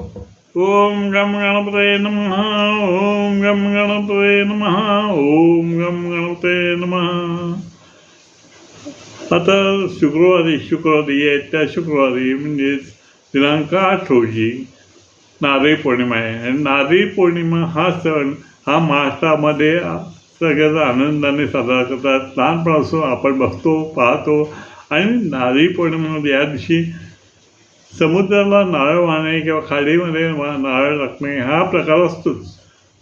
ओम गम गणपतये नमः. ओम गम गणपतये नमः. ओम गम गणपतये नमः. आता शुक्रवारी आहे, त्या शुक्रवारी म्हणजे दिनांक 8 रोजी नारळी पौर्णिमा आहे. आणि नारळी पौर्णिमा हा सण हा महाराष्ट्रामध्ये सगळ्यात आनंदाने साजरा करतात. लहानपणापासून आपण बघतो, पाहतो. आणि नारळी पौर्णिमेमध्ये या दिवशी समुद्राला नारळ वाहणे किंवा खाडीमध्ये नारळ टाकणे हा प्रकार असतोच.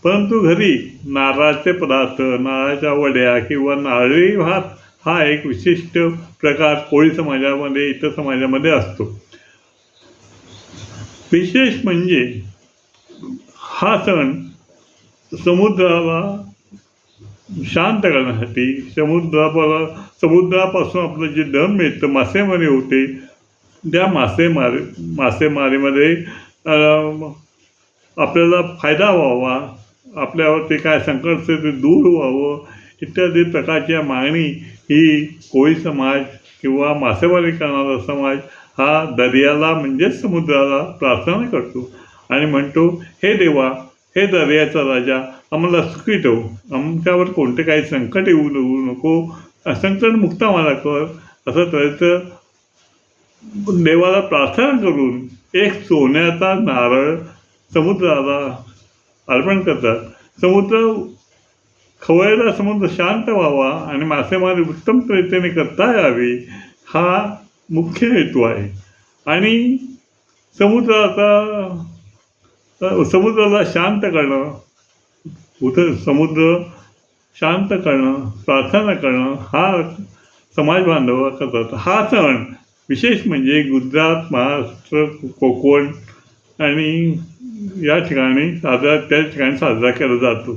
परंतु घरी नारळाचे पदार्थ, नारळाच्या वड्या किंवा नारळी भात हा एक विशिष्ट प्रकार कोळी समाजामध्ये, इतर समाजामध्ये असतो. विशेष म्हणजे हा सण समुद्राला शांत करण्यासाठी, समुद्रापासून आपलं जे धन मिळतं, मासेमारी होते, त्या मासेमारीमध्ये आपल्याला फायदा व्हावा, आपल्यावरती काय संकट ते दूर व्हावं इत्यादी प्रकारच्या मागणी ही कोळी समाज किंवा मासेमारी करणारा समाज हा दर्याला म्हणजेच समुद्राला प्रार्थना करतो आणि म्हणतो, हे देवा, हे दर्याचा राजा, आम्हाला सुखी ठेव, आमच्यावर कोणते काही संकट येऊ नको, संकटमुक्त आम्हाला कर, असं त्याचं देवाला प्रार्थना करून एक सोन्याचा नारळ समुद्राला अर्पण करतात. समुद्र शांत व्हावा आणि मासेमारी उत्तम रीतीने करता यावी हा मुख्य हेतू आहे. आणि समुद्राला शांत करणं, समुद्र शांत करणं, प्रार्थना करणं हा समाज बांधव करतात. हा सण विशेष म्हणजे गुजरात, महाराष्ट्र, कोकण आणि त्या ठिकाणी साजरा केला जातो.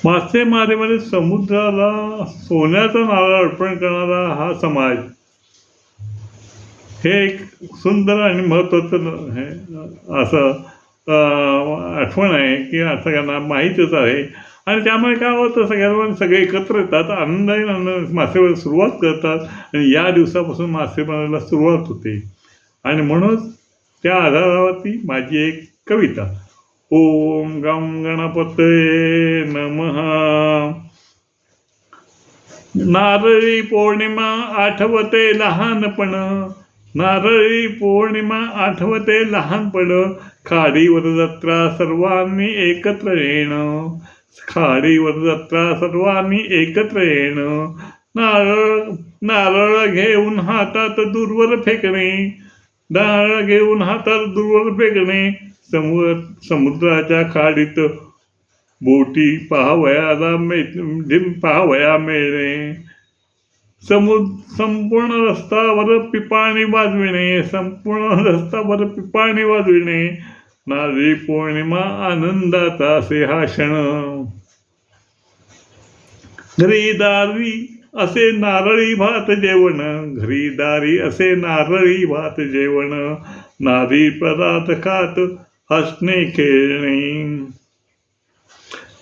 मासेमारीमध्ये समुद्राला सोन्याचा नारळ अर्पण करणारा हा समाज हे एक सुंदर आणि महत्त्वाचं असं आठवण आहे की सगळ्यांना माहीतच आहे. आणि त्यामुळे काय होतं, सगळे एकत्र येतात, आनंदाने मासेमारी सुरुवात करतात आणि या दिवसापासून मासेमारीला सुरुवात होते. आणि म्हणूनच त्या आधारावरती माझी एक कविता. ओम गम गणपतये नमः. नारळी पौर्णिमा आठवते लहानपण, नारळी पौर्णिमा आठवते लहानपण, खाडीवर जत्रा सर्वांनी एकत्र येणं, खाडीवर जत्रा सर्वांनी एकत्र येणं, नारळ घेऊन हातात दूरवर फेकणे, नारळ घेऊन हातात दूरवर फेकणे, समुद्राच्या खाडीत बोटी पाहावया मिळणे, संपूर्ण रस्त्यावर पिपाणी वाजविणे, संपूर्ण रस्त्यावर पिपाणी वाजविणे, नारळी पौर्णिमा आनंदाचा असे हा क्षण, घरी दारी असे नारळी भात जेवण, घरी दारी असे नारळी भात जेवण, नारळी पदार्थ खात हसणे खेळणे,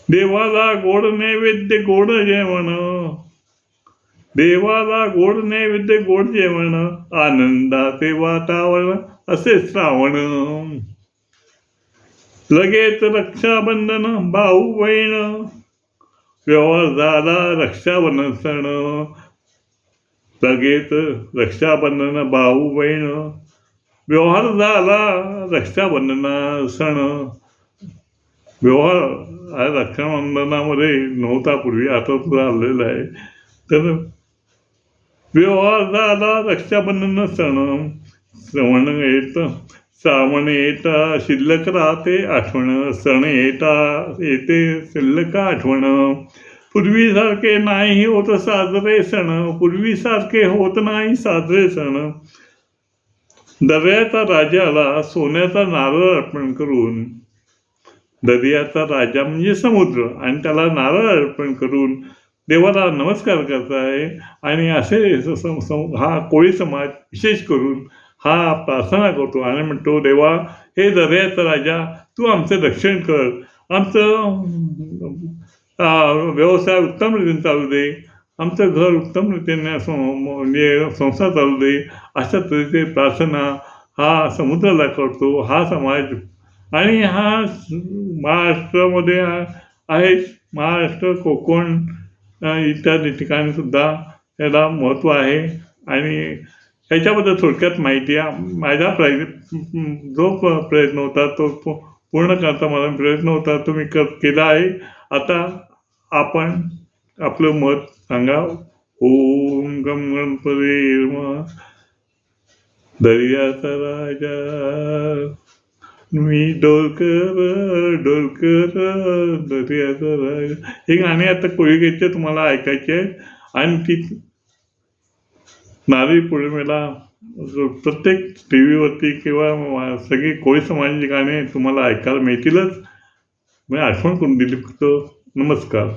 देवाला गोड नैवेद्य गोड जेवण, देवाला गोड नैवेद्य गोड जेवण, आनंदाचे वातावरण असे श्रावण, लगेच रक्षाबंधन भाऊ बहीण, व्यवहार झाला रक्षाबंधन सण, लगेच रक्षाबंधन भाऊ बहीण, व्यवहार झाला रक्षाबंधन सण. व्यवहार रक्षाबंधनामध्ये नव्हता पूर्वी, आता तो आलेला आहे. तर व्यवहार झाला रक्षाबंधन सण, श्रावण येता शिल्लक राहते आठवण, सण येते शिल्लक आठवण, पूर्वीसारखे नाही होत साजरे सण, पूर्वीसारखे होत नाही साजरे सण, दर्याचा राजाला सोन्याचा नारळ अर्पण करून, दर्याचा राजा म्हणजे समुद्र, आणि त्याला नारळ अर्पण करून देवाला नमस्कार करताय. आणि असे हा कोळी समाज विशेष करून हा प्रार्थना करतो आणि म्हणतो, देवा, हे दर्याचा राजा, तू आमचं रक्षण कर, आमचं व्यवसाय उत्तम रीतीने चालू दे, आमचं घर उत्तम रीतीने म्हणजे संसार चालू दे, अशा तऱ्हेची प्रार्थना हा समुद्र दाखवतो हा समाज. आणि हा महाराष्ट्रामध्ये आहे. महाराष्ट्र, कोकण इत्यादी ठिकाणी सुद्धा याला महत्त्व आहे. आणि ह्याच्याबद्दल थोडक्यात माहिती आहे. माझा जो प्रयत्न होता तो पूर्ण करता मला प्रयत्न होता तो मी केला आहे. आता आपण आपलं मत सांगा. ओम गम गणपती नमः. दर्याचा राजा मी डोलकर दर्याचा राजा. हे गाणे आता कोळीगीतचे तुम्हाला ऐकायचे आहे. आणि ती नारळी पौर्णिमेला प्रत्येक टी व्हीवरती किंवा सगळी कोळी समाजाची गाणे तुम्हाला ऐकायला मिळतीलच. मी आठवण करून दिली फक्त. नमस्कार.